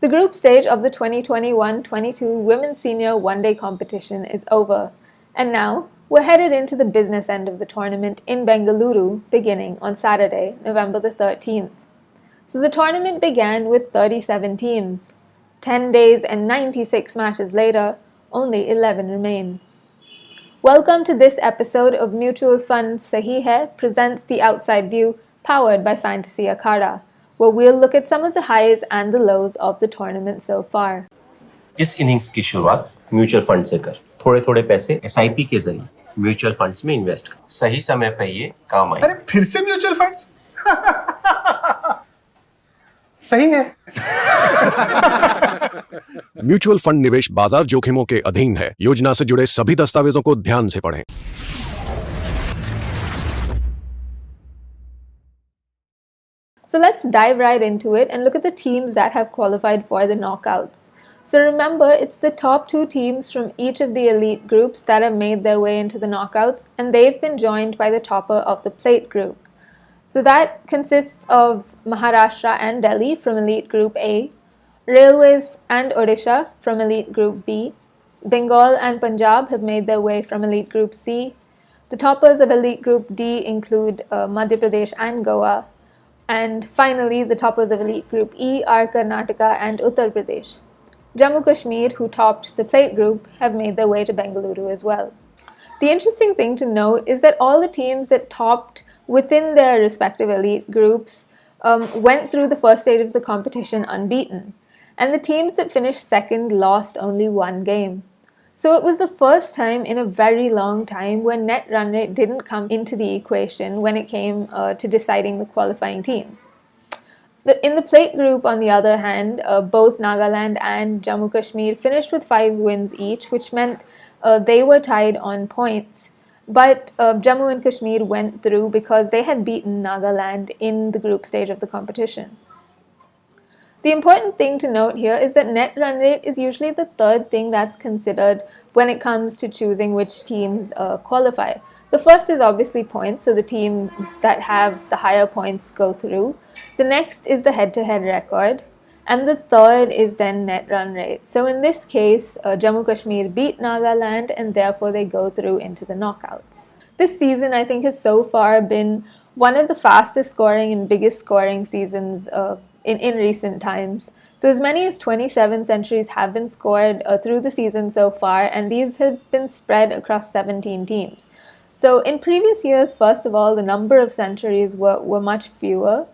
The group stage of the 2021-22 Women's Senior One-Day Competition is over, and now we're headed into the business end of the tournament in Bengaluru beginning on Saturday, November the 13th. So the tournament began with 37 teams. 10 days and 96 matches later, only 11 remain. Welcome to this episode of Mutual Fund Sahi Hai presents The Outside View, powered by Fantasy Akhada, where we'll look at some of the highs and the lows of the tournament so far. इस innings की शुरुआत mutual fund से कर। थोड़े थोड़े पैसे SIP के जरिए म्यूचुअल फंड्स में इन्वेस्ट कर। सही समय पे ये काम आए। अरे फिर से म्यूचुअल फंड्स? सही है। म्यूचुअल फंड निवेश बाजार जोखिमों के अधीन है। योजना से जुड़े सभी दस्तावेजों को ध्यान से पढ़ें। So let's dive right into it and look at the teams that have qualified for the knockouts. So remember, it's the top two teams from each of the elite groups that have made their way into the knockouts, and they've been joined by the topper of the plate group. So that consists of Maharashtra and Delhi from elite group A, Railways and Odisha from elite group B, Bengal and Punjab have made their way from elite group C. The toppers of elite group D include Madhya Pradesh and Goa. And finally, the toppers of elite group E are Karnataka and Uttar Pradesh. Jammu Kashmir, who topped the plate group, have made their way to Bengaluru as well. The interesting thing to note is that all the teams that topped within their respective elite groups went through the first stage of the competition unbeaten. And the teams that finished second lost only one game. So it was the first time in a very long time when net run rate didn't come into the equation when it came to deciding the qualifying teams. In the plate group, on the other hand, both Nagaland and Jammu Kashmir finished with 5 wins each, which meant they were tied on points. But Jammu and Kashmir went through because they had beaten Nagaland in the group stage of the competition. The important thing to note here is that net run rate is usually the third thing that's considered when it comes to choosing which teams qualify. The first is obviously points, so the teams that have the higher points go through. The next is the head-to-head record, and the third is then net run rate. So in this case, Jammu Kashmir beat Nagaland, and therefore they go through into the knockouts. This season, I think, has so far been one of the fastest scoring and biggest scoring seasons in recent times. So as many as 27 centuries have been scored through the season so far, and these have been spread across 17 teams. So in previous years, first of all, the number of centuries were much fewer,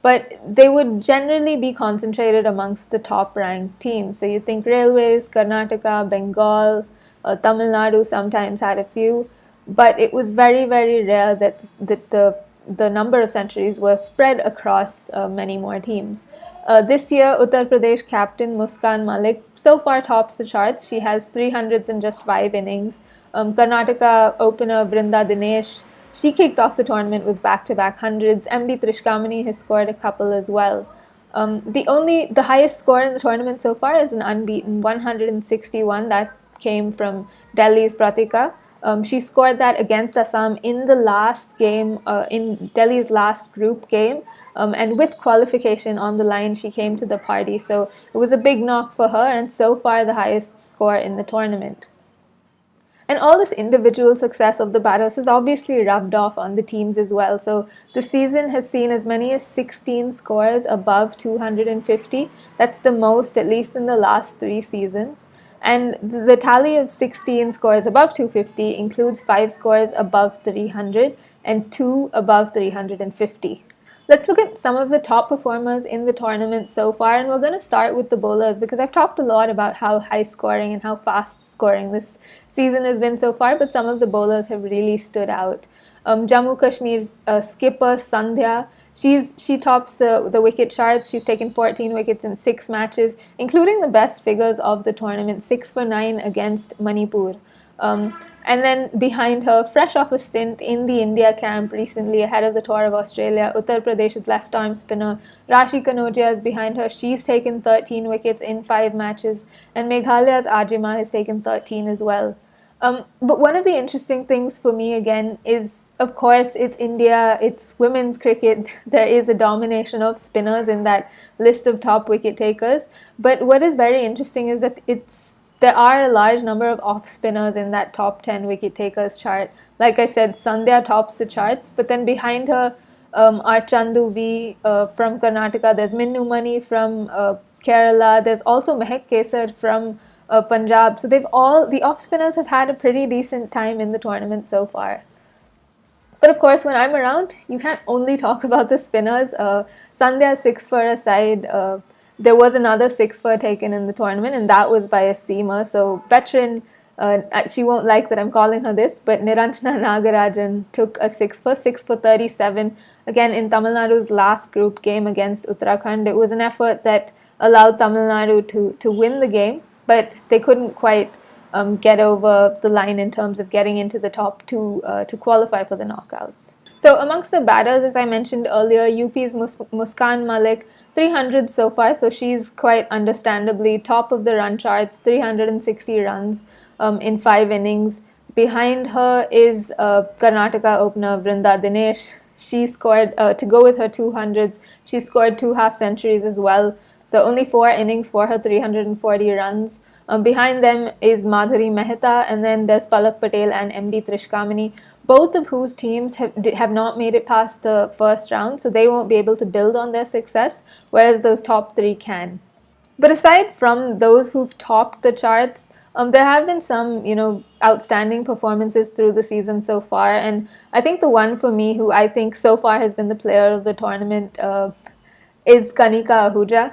but they would generally be concentrated amongst the top ranked teams. So you think Railways, Karnataka, Bengal, Tamil Nadu sometimes had a few, but it was very, very rare that the number of centuries were spread across many more teams. This year, Uttar Pradesh captain Muskan Malik so far tops the charts. She has 300s in just 5 innings. Karnataka opener Vrinda Dinesh, she kicked off the tournament with back-to-back hundreds. MD Trishkamani has scored a couple as well. The highest score in the tournament so far is an unbeaten 161 that came from Delhi's Pratika. She scored that against Assam in the last game, in Delhi's last group game. And with qualification on the line, she came to the party. So it was a big knock for her, and so far the highest score in the tournament. And all this individual success of the batters has obviously rubbed off on the teams as well. So the season has seen as many as 16 scores above 250. That's the most, at least in the last 3 seasons. And the tally of 16 scores above 250 includes 5 scores above 300 and 2 above 350. Let's look at some of the top performers in the tournament so far, and we're going to start with the bowlers because I've talked a lot about how high scoring and how fast scoring this season has been so far, but some of the bowlers have really stood out. Jammu Kashmir skipper Sandhya, she tops the wicket charts. She's taken 14 wickets in 6 matches, including the best figures of the tournament, 6 for 9 against Manipur. And then behind her, fresh off a stint in the India camp recently ahead of the tour of Australia, Uttar Pradesh's left-arm spinner Rashi Kanodia is behind her. She's taken 13 wickets in 5 matches, and Meghalaya's Ajima has taken 13 as well. But one of the interesting things for me again is, of course, it's India, it's women's cricket. There is a domination of spinners in that list of top wicket takers. But what is very interesting is that there are a large number of off spinners in that top 10 wicket takers chart. Like I said, Sandhya tops the charts, but then behind her are Chandu V from Karnataka. There's Minnu Mani from Kerala. There's also Mehak Kesar from Punjab. So the off spinners have had a pretty decent time in the tournament so far. But of course, when I'm around, you can't only talk about the spinners. Sandhya's 6 for aside, there was another 6 for taken in the tournament, and that was by a seamer. So veteran, she won't like that I'm calling her this, but Niranjana Nagarajan took a 6 for 37. Again, in Tamil Nadu's last group game against Uttarakhand, it was an effort that allowed Tamil Nadu to win the game, but they couldn't quite get over the line in terms of getting into the top 2 to qualify for the knockouts. So amongst the batters, as I mentioned earlier, UP's Muskan Malik, 300 so far, so she's quite understandably top of the run charts, 360 runs in 5 innings. Behind her is Karnataka opener Vrinda Dinesh. She scored, to go with her 200s, she scored 2 half centuries as well. So only 4 innings for her 340 runs. Behind them is Madhuri Mehta, and then there's Palak Patel and MD Trishkamani, both of whose teams have not made it past the first round, so they won't be able to build on their success, whereas those top 3 can. But aside from those who've topped the charts, there have been some, outstanding performances through the season so far, and I think the one for me who I think so far has been the player of the tournament is Kanika Ahuja.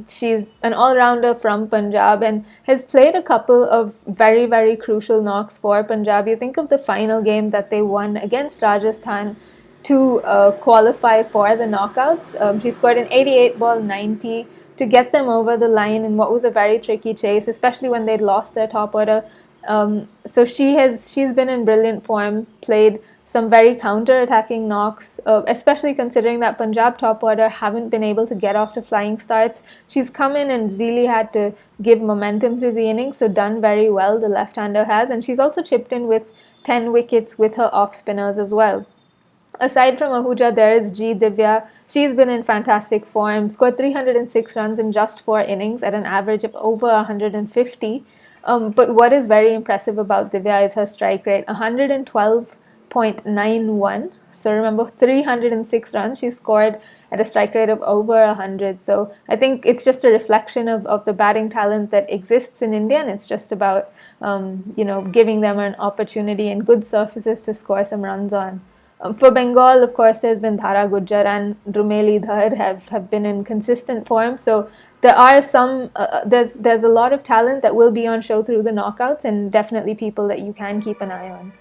She's an all-rounder from Punjab and has played a couple of very, very crucial knocks for Punjab. You think of the final game that they won against Rajasthan to qualify for the knockouts. She scored an 88 ball 90 to get them over the line in what was a very tricky chase, especially when they'd lost their top order. So she's been in brilliant form, played some very counter-attacking knocks, especially considering that Punjab top order haven't been able to get off to flying starts. She's come in and really had to give momentum to the innings, so done very well, the left-hander has. And she's also chipped in with 10 wickets with her off-spinners as well. Aside from Ahuja, there is G. Divya. She's been in fantastic form, scored 306 runs in just 4 innings at an average of over 150. But what is very impressive about Divya is her strike rate, 112.91. So remember, 306 runs she scored at a strike rate of over 100. So I think it's just a reflection of the batting talent that exists in India, and it's just about giving them an opportunity and good surfaces to score some runs on. For Bengal, of course, there's been Dhara Gujjar and Rumeli Dhar have been in consistent form. So there are there's a lot of talent that will be on show through the knockouts, and definitely people that you can keep an eye on.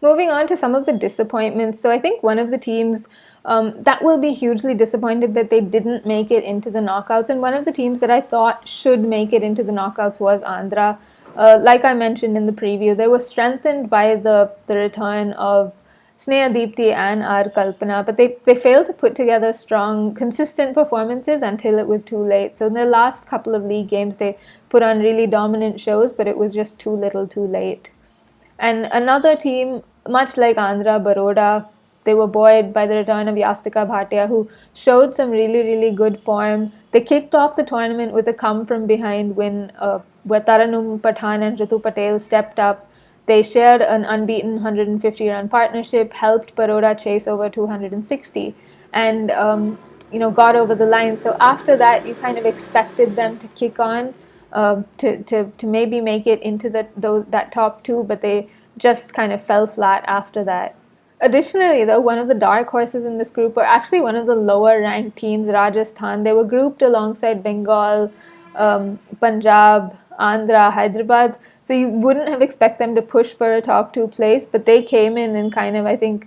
Moving on to some of the disappointments. So I think one of the teams that will be hugely disappointed that they didn't make it into the knockouts, and one of the teams that I thought should make it into the knockouts was Andhra. Like I mentioned in the preview, they were strengthened by the return of Sneha Deepthi and R. Kalpana, but they failed to put together strong, consistent performances until it was too late. So in their last couple of league games, they put on really dominant shows, but it was just too little too late. And another team, much like Andhra, Baroda, they were buoyed by the return of Yastika Bhatia, who showed some really, really good form. They kicked off the tournament with a come-from-behind win where Taranum Pathan and Ritu Patel stepped up. They shared an unbeaten 150-run partnership, helped Baroda chase over 260, and got over the line. So after that, you kind of expected them to kick on, to maybe make it into that top 2, but they just kind of fell flat after that. Additionally, though, one of the dark horses in this group, or actually one of the lower-ranked teams, Rajasthan, they were grouped alongside Bengal, Punjab, Andhra, Hyderabad. So you wouldn't have expected them to push for a top 2 place, but they came in and kind of, I think,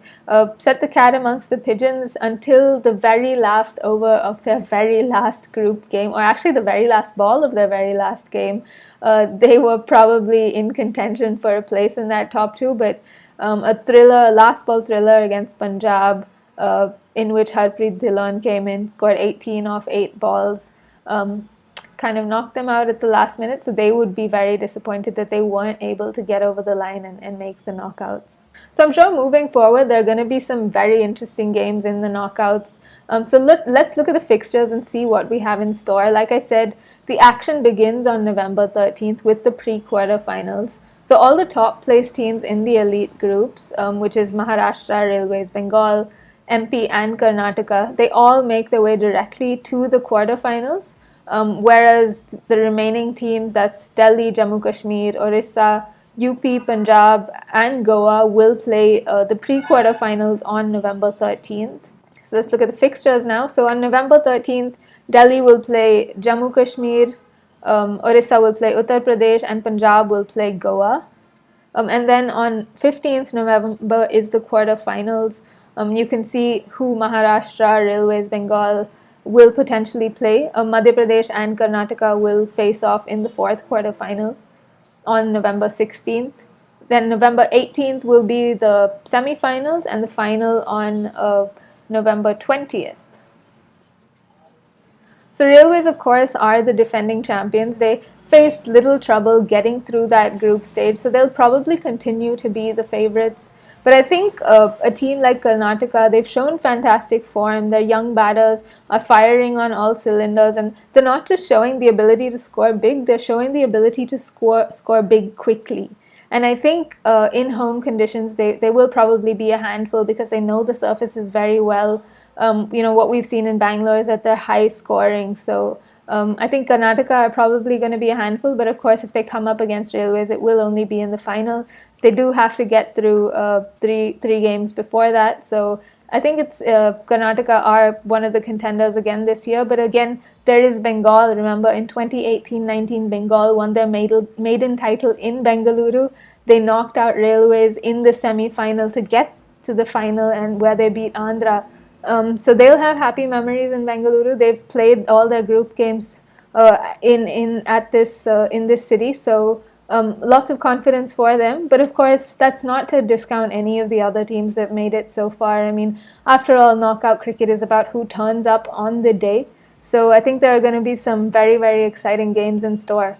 set the cat amongst the pigeons until the very last over of their very last group game, or actually the very last ball of their very last game. They were probably in contention for a place in that top 2, but a last ball thriller against Punjab, in which Harpreet Dhillon came in, scored 18 off 8 balls. kind of knocked them out at the last minute, so they would be very disappointed that they weren't able to get over the line and make the knockouts. So I'm sure moving forward, there are going to be some very interesting games in the knockouts. So let's look at the fixtures and see what we have in store. Like I said, the action begins on November 13th with the pre-quarterfinals. So all the top place teams in the elite groups, which is Maharashtra, Railways, Bengal, MP and Karnataka, they all make their way directly to the quarterfinals, whereas the remaining teams, that's Delhi, Jammu Kashmir, Orissa, UP, Punjab and Goa, will play the pre-quarterfinals on November 13th. So let's look at the fixtures now. So on November 13th, Delhi will play Jammu Kashmir, Orissa will play Uttar Pradesh and Punjab will play Goa. And then on 15th November is the quarterfinals. You can see who Maharashtra, Railways, Bengal will potentially play. Madhya Pradesh and Karnataka will face off in the fourth quarterfinal on November 16th. Then November 18th will be the semi-finals and the final on November 20th. So Railways, of course, are the defending champions. They faced little trouble getting through that group stage, so they'll probably continue to be the favorites. But I think a team like Karnataka, they've shown fantastic form. Their young batters are firing on all cylinders, and they're not just showing the ability to score big, they're showing the ability to score big quickly. And I think in home conditions, they will probably be a handful because they know the surfaces very well. What we've seen in Bangalore is that they're high scoring. So I think Karnataka are probably going to be a handful, but of course, if they come up against Railways, it will only be in the final. They do have to get through three games before that. So I think it's Karnataka are one of the contenders again this year. But again, there is Bengal. Remember, in 2018-19, Bengal won their maiden title in Bengaluru. They knocked out Railways in the semi-final to get to the final, and where they beat Andhra. So they'll have happy memories in Bengaluru. They've played all their group games in this city. So lots of confidence for them. But of course, that's not to discount any of the other teams that made it so far. I mean, after all, knockout cricket is about who turns up on the day. So I think there are going to be some very, very exciting games in store.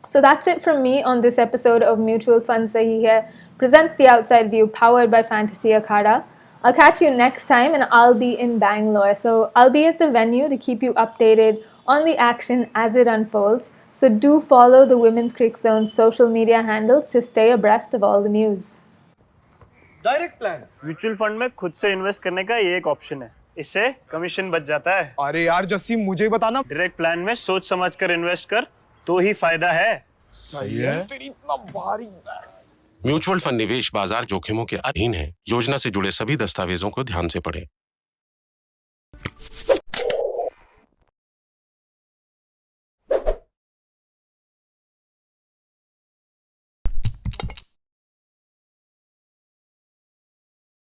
So that's it from me on this episode of Mutual Fund Sahi Hai presents The Outside View, powered by Fantasy Akhada. I'll catch you next time, and I'll be in Bangalore. So I'll be at the venue to keep you updated on the action as it unfolds. So do follow the Women's Cricket Zone's social media handles to stay abreast of all the news. Direct plan mutual fund में खुद से invest करने का ये एक option है, इससे commission बच जाता है। अरे यार जस्सी, मुझे बताना। डायरेक्ट प्लान में सोच समझकर इन्वेस्ट कर तो ही फायदा है। सही है। तेरी इतना भारी म्यूचुअल फंड निवेश बाजार जोखिमों के अधीन है। योजना से जुड़े सभी दस्तावेजों को ध्यान से पढ़ें।